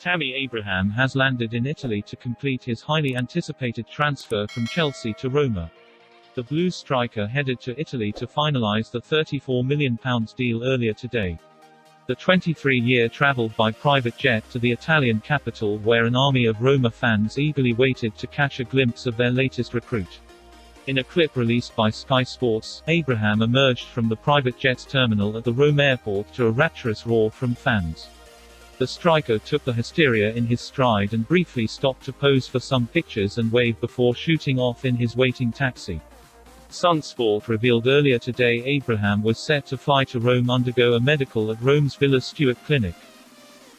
Tammy Abraham has landed in Italy to complete his highly anticipated transfer from Chelsea to Roma. The Blues striker headed to Italy to finalise the £34 million deal earlier today. The 23-year travelled by private jet to the Italian capital, where an army of Roma fans eagerly waited to catch a glimpse of their latest recruit. In a clip released by Sky Sports, Abraham emerged from the private jet's terminal at the Rome airport to a rapturous roar from fans. The striker took the hysteria in his stride and briefly stopped to pose for some pictures and wave before shooting off in his waiting taxi. Sun Sport revealed earlier today Abraham was set to fly to Rome, undergo a medical at Rome's Villa Stuart Clinic.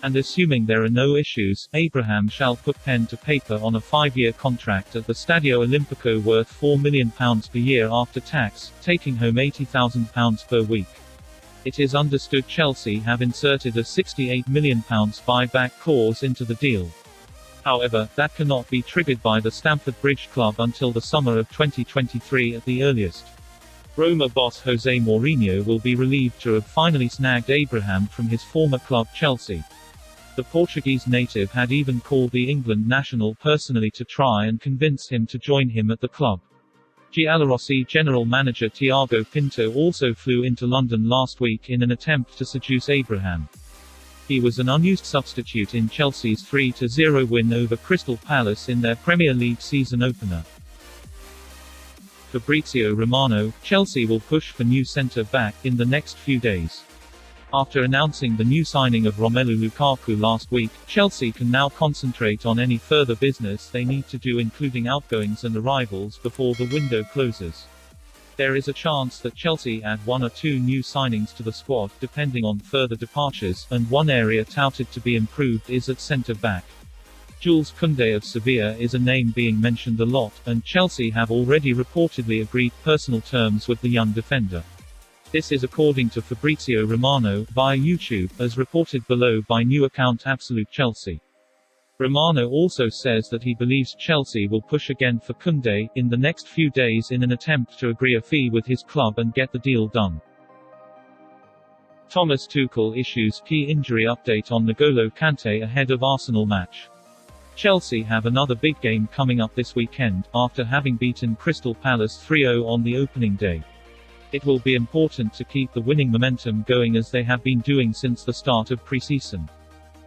And assuming there are no issues, Abraham shall put pen to paper on a 5-year contract at the Stadio Olimpico worth £4 million per year after tax, taking home £80,000 per week. It is understood Chelsea have inserted a £68 million buyback clause into the deal. However, that cannot be triggered by the Stamford Bridge club until the summer of 2023 at the earliest. Roma boss Jose Mourinho will be relieved to have finally snagged Abraham from his former club Chelsea. The Portuguese native had even called the England national personally to try and convince him to join him at the club. Giallorossi general manager Thiago Pinto also flew into London last week in an attempt to seduce Abraham. He was an unused substitute in Chelsea's 3-0 win over Crystal Palace in their Premier League season opener. Fabrizio Romano: Chelsea will push for new centre-back in the next few days. After announcing the new signing of Romelu Lukaku last week, Chelsea can now concentrate on any further business they need to do, including outgoings and arrivals, before the window closes. There is a chance that Chelsea add 1 or 2 new signings to the squad, depending on further departures, and one area touted to be improved is at centre-back. Jules Koundé of Sevilla is a name being mentioned a lot, and Chelsea have already reportedly agreed personal terms with the young defender. This is according to Fabrizio Romano, via YouTube, as reported below by new account Absolute Chelsea. Romano also says that he believes Chelsea will push again for Koundé in the next few days in an attempt to agree a fee with his club and get the deal done. Thomas Tuchel issues key injury update on N'Golo Kante ahead of Arsenal match. Chelsea have another big game coming up this weekend, after having beaten Crystal Palace 3-0 on the opening day. It will be important to keep the winning momentum going as they have been doing since the start of pre-season.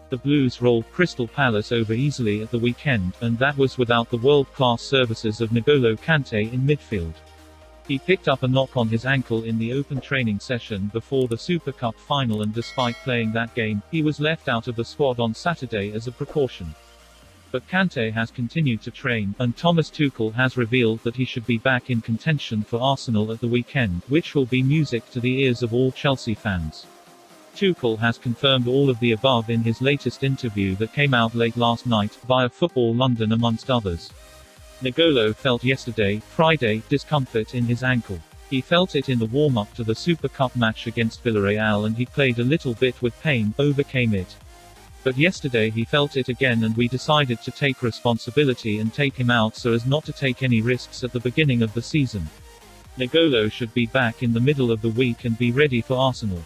The Blues rolled Crystal Palace over easily at the weekend, and that was without the world-class services of N'Golo Kante in midfield. He picked up a knock on his ankle in the open training session before the Super Cup final, and despite playing that game, he was left out of the squad on Saturday as a precaution. But Kante has continued to train, and Thomas Tuchel has revealed that he should be back in contention for Arsenal at the weekend, which will be music to the ears of all Chelsea fans. Tuchel has confirmed all of the above in his latest interview that came out late last night, via Football London amongst others. N'Golo felt yesterday, Friday, discomfort in his ankle. He felt it in the warm-up to the Super Cup match against Villarreal, and he played a little bit with pain, overcame it. But yesterday he felt it again, and we decided to take responsibility and take him out so as not to take any risks at the beginning of the season. N'Golo should be back in the middle of the week and be ready for Arsenal.